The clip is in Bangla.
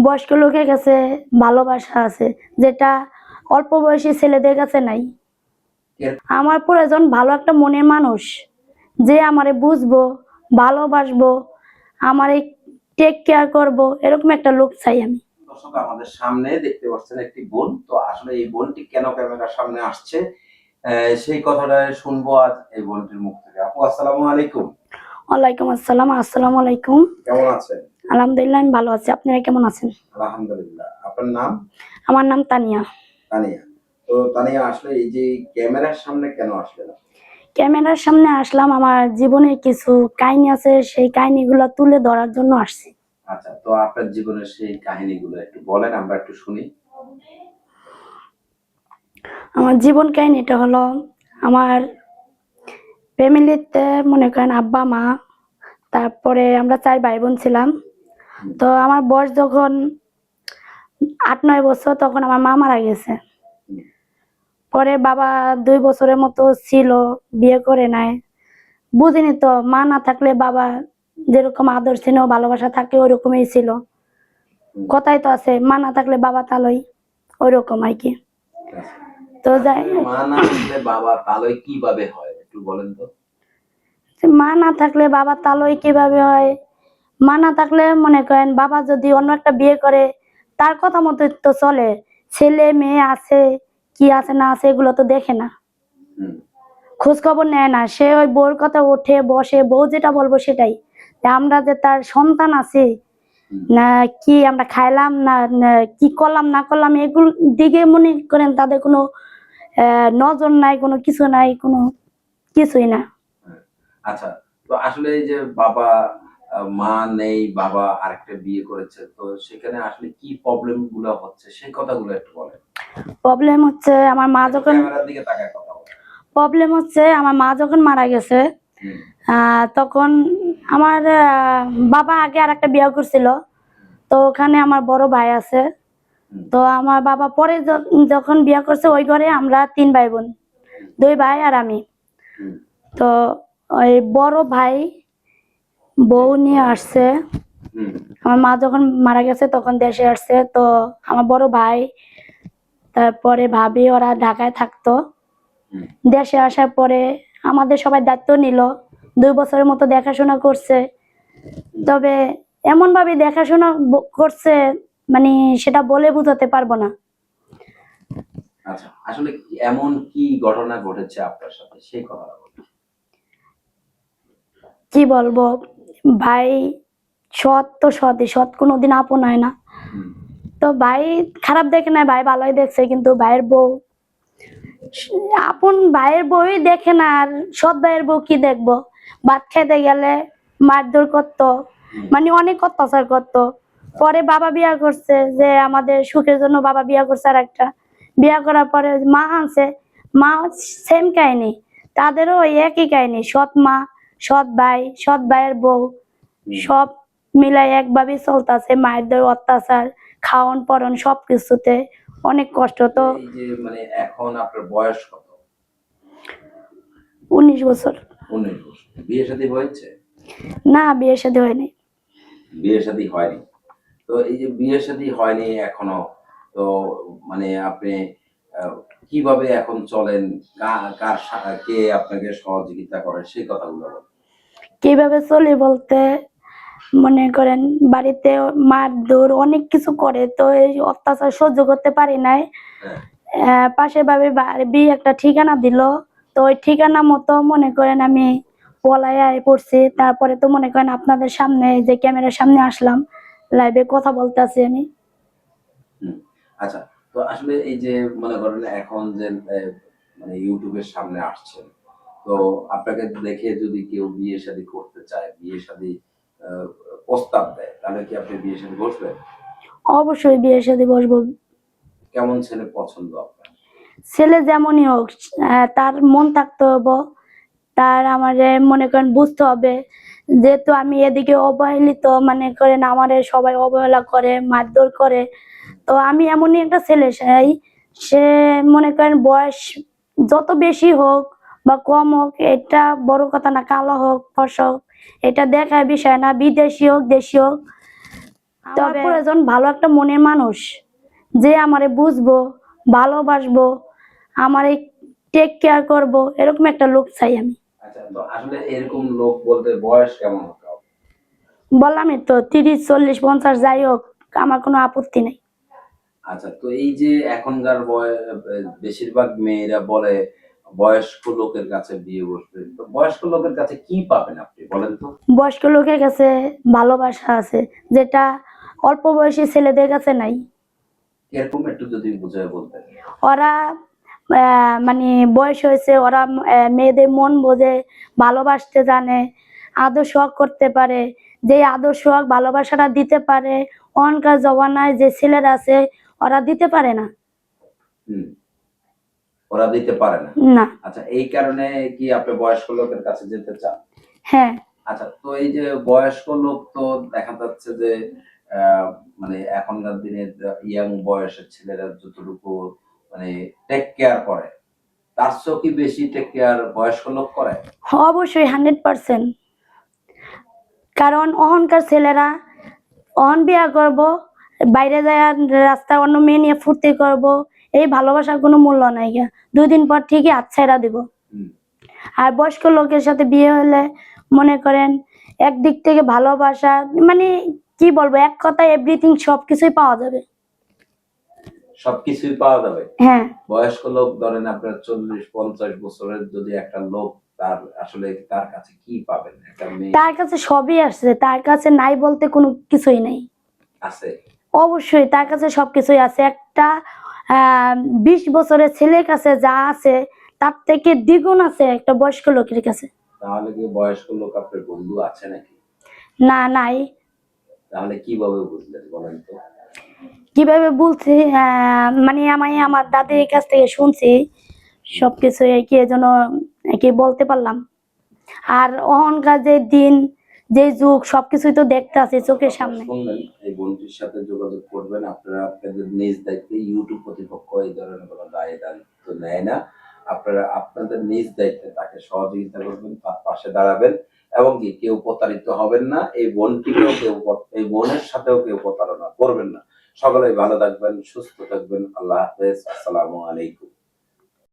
বয়স্ক লোকের কাছে ভালোবাসা আছে, যেটা অল্প বয়সী ছেলেদের কাছে নাই। আমার প্রয়োজন ভালো একটা মনের মানুষ, যে আমারে বুঝবো, ভালোবাসবো, আমারে টেক কেয়ার করবো, এরকম একটা লোক চাই আমি। দর্শক, আমাদের সামনে দেখতে পাচ্ছেন একটি বোন। তো আসলে এই বোনটি কেন ক্যামেরার সামনে আসছে সেই কথাটা শুনবো আজ এই বোনটির মুখ থেকে। আপু, আসসালামু আলাইকুম। ওয়ালাইকুম আসসালাম। আসসালামু আলাইকুম। কেমন আছেন? আলহামদুলিল্লাহ, আমি ভালো আছি। আপনারা কেমন আছেন? আলহামদুলিল্লাহ। আপনার নাম? আমার নাম তানিয়া। তানিয়া। তো তানিয়া, আসলে এই যে ক্যামেরার সামনে কেন আসলেন? ক্যামেরার সামনে আসলাম, আমার জীবনের কিছু কাহিনী আছে, সেই কাহিনীগুলো তুলে ধরার জন্য আসছি। আচ্ছা, তো আপনার জীবনের সেই কাহিনীগুলো একটু বলেন, আমরা একটু শুনি। আমার জীবন কাহিনীটা হলো, আমার ফ্যামিলিতে মনে করেন আব্বা মা, তারপরে আমরা 4 ভাই বোন ছিলাম। তো আমার বয়স যখন 8-9 বছর, তখন আমার মা মারা গেছে। পরে বাবা 2 বছরের মতো ছিল, বিয়ে করে নাই। বুঝিনি তো, মা না থাকলে বাবা যেরকম আদর ছিল, ভালোবাসা থাকে, ওইরকমই ছিল। কথাই তো আছে, মা না থাকলে বাবা তালই, ওইরকম আর কি। তো যাই, মা না থাকলে বাবা তালই কিভাবে হয় একটু বলেন তো। মা না থাকলে বাবা তালই কিভাবে হয়? মা না থাকলে মনে করেন বাবা যদি অন্য একটা বিয়ে করে, তার কথা মতো তো চলে। ছেলে মেয়ে আছে কি আছে না আছে এগুলো তো দেখে না, খোঁজ খবর নেয় না। সে ওই বউর কথা ওঠে বসে, বউ যেটা বলবো সেটাই। আমরা যে তার সন্তান আছে না, কি আমরা খাইলাম না, কি করলাম না করলাম, এগুলো দিকে মনে করেন তাদের কোনো নজর নাই, কোনো কিছু নাই, কোনো কিছুই না। আচ্ছা, তো আসলে এই যে বাবা মা নেই, বাবা আরেকটা বিয়ে করেছে, তো সেখানে আসলে কি প্রবলেম গুলো হচ্ছে সেই কথাগুলো একটু বলেন। প্রবলেম হচ্ছে আমার মা যখন ক্যামেরার দিকে তাকায় কথা বলেন। প্রবলেম হচ্ছে আমার মা যখন মারা গেছে, তখন আমার বাবা আগে আর একটা বিয়ে করছিল। তো ওখানে আমার বড় ভাই আছে। তো আমার বাবা পরে যখন বিয়ে করছে, ওই ঘরে আমরা 3 ভাই বোন, 2 ভাই আর আমি। তো ওই বড় ভাই বউ নিয়ে আসছে। আমার মা যখন মারা গেছে তখন দেশে আসছে। তো আমার বড় ভাই, তারপরে ভাবি, ওরা ঢাকায় থাকতো। দেশে আসার পরে আমাদের সবাই দায়িত্ব নিল, 2 বছরের মতো দেখাশোনা করছে। তবে এমন ভাবে দেখাশোনা করছে, মানে সেটা বলে বোঝাতে পারবো না। আচ্ছা, আসলে এমন কি ঘটনা ঘটেছে আপনার সাথে সেই কথাটা বলুন। কি বলবো, ভাই সৎ তো সৎই, সৎ কোনোদিন আপন হয় না। তো ভাই খারাপ দেখে না, ভাই ভালোই দেখছে, কিন্তু ভাইয়ের বউ, আপন ভাইয়ের বউই দেখে না, আর সৎ ভাইয়ের বউ কি দেখবো? ভাত খেতে গেলে মারধর করতো, মানে অনেক অত্যাচার করতো। পরে বাবা বিয়া করছে, যে আমাদের সুখের জন্য বাবা বিয়া করছে আর একটা। বিয়া করার পরে মা আনছে, মা সেম কাহিনী, তাদেরও ওই একই কাহিনী। সৎ মা, সৎ ভাই, সৎ ভাইয়ের বউ, সব মিলাই একভাবেই চলতেছে। মায়ের অত্যাচার, খাওয়ন পরন সবকিছুতে অনেক কষ্ট। তো এই যে মানে এখন আপনার বয়স কত? 19 বছর। 19 বছর। বিয়ে শাদী হয়েছে? না, বিয়ে শাদী হয়নি। বিয়ে শাদী হয়নি। তো এই যে বিয়ে শাদী হয়নি এখনো, তো মানে আপনি কিভাবে এখন চলেন? কে আপনাকে সহযোগিতা করে সেই কথাগুলো বলেন। কিভাবে চলি বলতে, মনে করেন বাড়িতে মারধর অনেক কিছু করে, তো এই অত্যাচার সহ্য করতে পারি নাই। পাশের বাড়ি একটা ঠিকানা দিল, তো ওই ঠিকানা মতো মনে করেন আমি পলাইয়া পড়ছি। তারপরে তো মনে করেন আপনাদের সামনে, যে ক্যামেরার সামনে আসলাম, লাইভে কথা বলতে আছি আমি। আচ্ছা, তো আসলে এই যে মনে করেন এখন যে মানে ইউটিউবের সামনে আসছেন, তো আপনাকে দেখে যদি কেউ বিয়ে শাদী করতে চায়, বিয়ে শাদী প্রস্তাব দেয়, তাহলে কি আপনি বিয়ে শাদী বসবেন? অবশ্যই বিয়ের সাথে বসবো। কেমন ছেলে পছন্দ আপনার? ছেলে যেমনই হোক, তার মন থাকতে হবে, তার আমারে মনে করেন বুঝতে হবে। যেহেতু আমি এদিকে অবহেলিত, মনে করেন আমারে সবাই অবহেলা করে, মারধর করে। তো আমি এমনই একটা ছেলে চাই, সে মনে করেন বয়স যত বেশি হোক বা কম হোক, এটা বড় কথা না। কালো হোক ফর্সা হোক, এটা দেখার বিষয় না। বিদেশি হোক দেশি হোক, তবে প্রয়োজন ভালো একটা মনের মানুষ, যে আমারে বুঝবো, ভালোবাসবো, আমারে টেক কেয়ার করবো, এরকম একটা লোক চাই আমি। আচ্ছা, তো আসলে এরকম লোক বলতে বয়স কেমন হতে হবে? বললামই তো 30, 40, 50 যাই হোক, আমার কোনো আপত্তি নেই। আচ্ছা, তো এই যে এখনকার বেশিরভাগ মেয়েরা বলে বয়স্ক লোকের কাছে বিয়ে বসবে, তো বয়স্ক লোকের কাছে কি পাবেন আপনি বলেন তো? বয়স্ক লোকের কাছে ভালোবাসা আছে, যেটা অল্প বয়সী ছেলেদের কাছে নাই। এরকম একটু যদি বুঝায় বলতেন। ওরা মানে বয়স হয়েছে, ওরা মেয়েদের মন বোঝে, ভালোবাসতে জানে, আদর সোহাগ করতে পারে। যে আদর সোহাগ ভালোবাসাটা দিতে পারে অনকার জমানায় যে ছেলেরা আছে, ওরা দিতে পারে না। হুম, ওরা দিতে পারে না। না। আচ্ছা, এই কারণে কি আপনি বয়স্ক লোকের কাছে যেতে চান? হ্যাঁ। আচ্ছা, তো এই যে বয়স্ক লোক তো দেখা যাচ্ছে যে আহ, মানে এখনকার দিনের ইয়াং বয়সের ছেলেরা যতটুকু মানে টেক কেয়ার করে, তার চেয়েও কি বেশি টেক কেয়ার বয়স্ক লোক করে? অবশ্যই 100%। কারণ অহংকার ছেলেরা অহন বিয়া করব, বাইরে যায় রাস্তায় অন্য মেয়ে নিয়ে ফুর্তি করব, এই ভালোবাসার কোনো মূল্য নাই গা। 2 দিন পর ঠিকই আচ্ছাইরা দিব। হুম, আর বয়স্ক লোকের সাথে বিয়ে হলে মনে করেন একদিক থেকে ভালোবাসা, মানে কি বলবো, এক কথায় এভরিথিং, সবকিছুই পাওয়া যাবে। সবকিছুই পাওয়া যাবে। হ্যাঁ। বয়স্ক লোক ধরেন আপনার 40-50 বছরের যদি একটা লোক, তার আসলে তার কাছে কি পাবেন? একটা মেয়ে তার কাছে সবই আছে, তার কাছে নাই বলতে কোনো কিছুই নেই। আছে। অবশ্যই তার কাছে সবকিছুই আছে। একটা 20 বছরের ছেলের কাছে যা আছে, তার থেকে দ্বিগুণ আছে একটা বয়স্ক লোকের কাছে। তাহলে কি বয়স্ক লোক আপনার বন্ধু আছে নাকি? না, নাই। তাহলে কিভাবে বুঝলেন বলেন তো? কিভাবে বলছি, মানে আমি আমার দাদির কাছ থেকে শুনছি সবকিছু, কি এজন্য কি বলতে পারলাম। আর অহংকার যে দিন, যে যুগ, সবকিছুই তো দেখতে আছে চোখের আপনারা সামনে। শুনলেন, এই বোনটির সাথে যোগাযোগ করবেন। আপনারা আপনাদের নিজ দায়িত্বে, ইউটিউব কর্তৃপক্ষ এই ধরনের কোনো দায়িত্ব নেয় না। আপনারা আপনাদের নিজ দায়িত্বে তাকে সহযোগিতা করবেন, তার পাশে দাঁড়াবেন, এবং কি কেউ প্রতারিত হবেন না। এই বোনটিকেও কেউ এই বোনের সাথেও কেউ প্রতারণা করবেন না। সকলেই ভালো থাকবেন, সুস্থ থাকবেন। আল্লাহ হাফেজ। আসসালামু আলাইকুম।